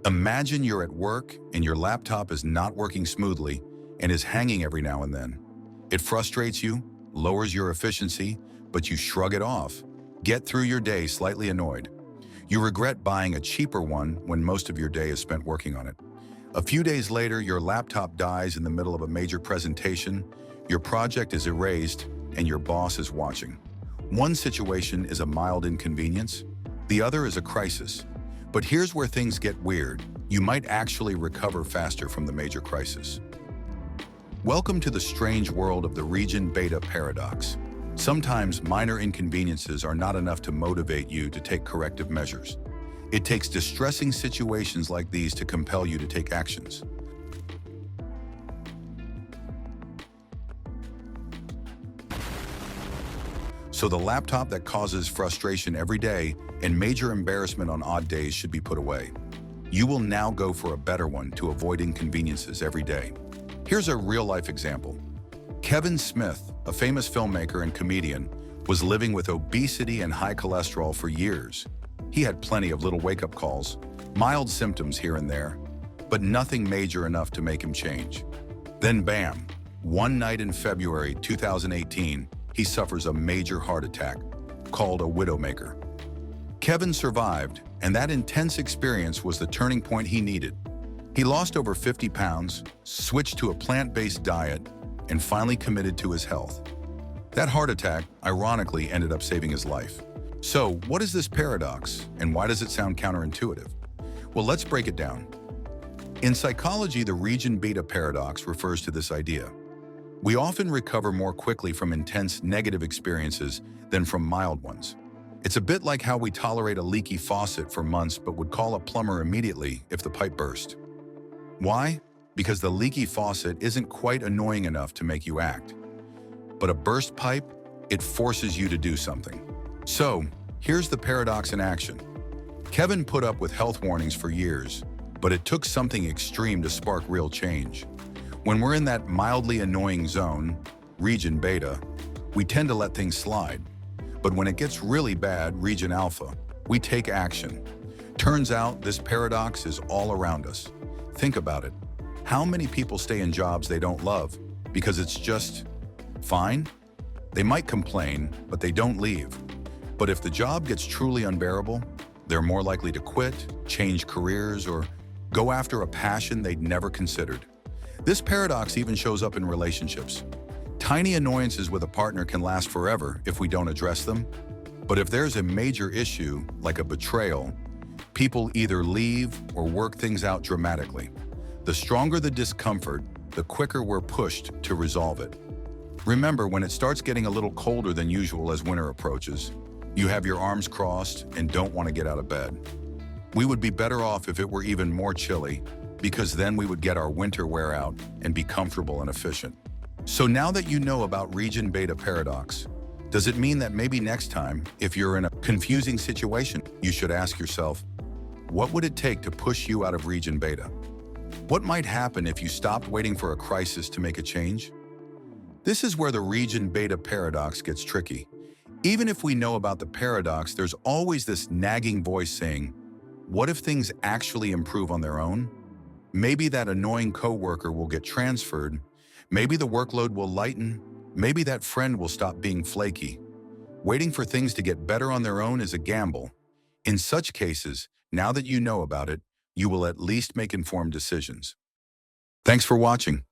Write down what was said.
Imagine you're at work and your laptop is not working smoothly and is hanging every now and then. It frustrates you, lowers your efficiency, but you shrug it off. Get through your day slightly annoyed. You regret buying a cheaper one when most of your day is spent working on it. A few days later, your laptop dies in the middle of a major presentation, your project is erased, and your boss is watching. One situation is a mild inconvenience, the other is a crisis. But here's where things get weird. You might actually recover faster from the major crisis. Welcome to the strange world of the region beta paradox. Sometimes minor inconveniences are not enough to motivate you to take corrective measures. It takes distressing situations like these to compel you to take actions. So the laptop that causes frustration every day and major embarrassment on odd days should be put away. You will now go for a better one to avoid inconveniences every day. Here's a real-life example. Kevin Smith, a famous filmmaker and comedian, was living with obesity and high cholesterol for years. He had plenty of little wake-up calls, mild symptoms here and there, but nothing major enough to make him change. Then bam, one night in February 2018, he suffers a major heart attack, called a widowmaker. Kevin survived, and that intense experience was the turning point he needed. He lost over 50 pounds, switched to a plant-based diet, and finally committed to his health. That heart attack, ironically, ended up saving his life. So, what is this paradox, and why does it sound counterintuitive? Well, let's break it down. In psychology, the region beta paradox refers to this idea. We often recover more quickly from intense negative experiences than from mild ones. It's a bit like how we tolerate a leaky faucet for months but would call a plumber immediately if the pipe burst. Why? Because the leaky faucet isn't quite annoying enough to make you act. But a burst pipe, it forces you to do something. So, here's the paradox in action. Kevin put up with health warnings for years, but it took something extreme to spark real change. When we're in that mildly annoying zone, region beta, we tend to let things slide. But when it gets really bad, region alpha, we take action. Turns out this paradox is all around us. Think about it. How many people stay in jobs they don't love because it's just fine? They might complain, but they don't leave. But if the job gets truly unbearable, they're more likely to quit, change careers, or go after a passion they'd never considered. This paradox even shows up in relationships. Tiny annoyances with a partner can last forever if we don't address them. But if there's a major issue, like a betrayal, people either leave or work things out dramatically. The stronger the discomfort, the quicker we're pushed to resolve it. Remember, when it starts getting a little colder than usual as winter approaches, you have your arms crossed and don't want to get out of bed. We would be better off if it were even more chilly, because then we would get our winter wear out and be comfortable and efficient. So now that you know about region beta paradox, does it mean that maybe next time, if you're in a confusing situation, you should ask yourself, what would it take to push you out of region beta? What might happen if you stopped waiting for a crisis to make a change? This is where the region beta paradox gets tricky. Even if we know about the paradox, there's always this nagging voice saying, what if things actually improve on their own? Maybe that annoying coworker will get transferred. Maybe the workload will lighten. Maybe that friend will stop being flaky. Waiting for things to get better on their own is a gamble. In such cases, now that you know about it, you will at least make informed decisions. Thanks for watching.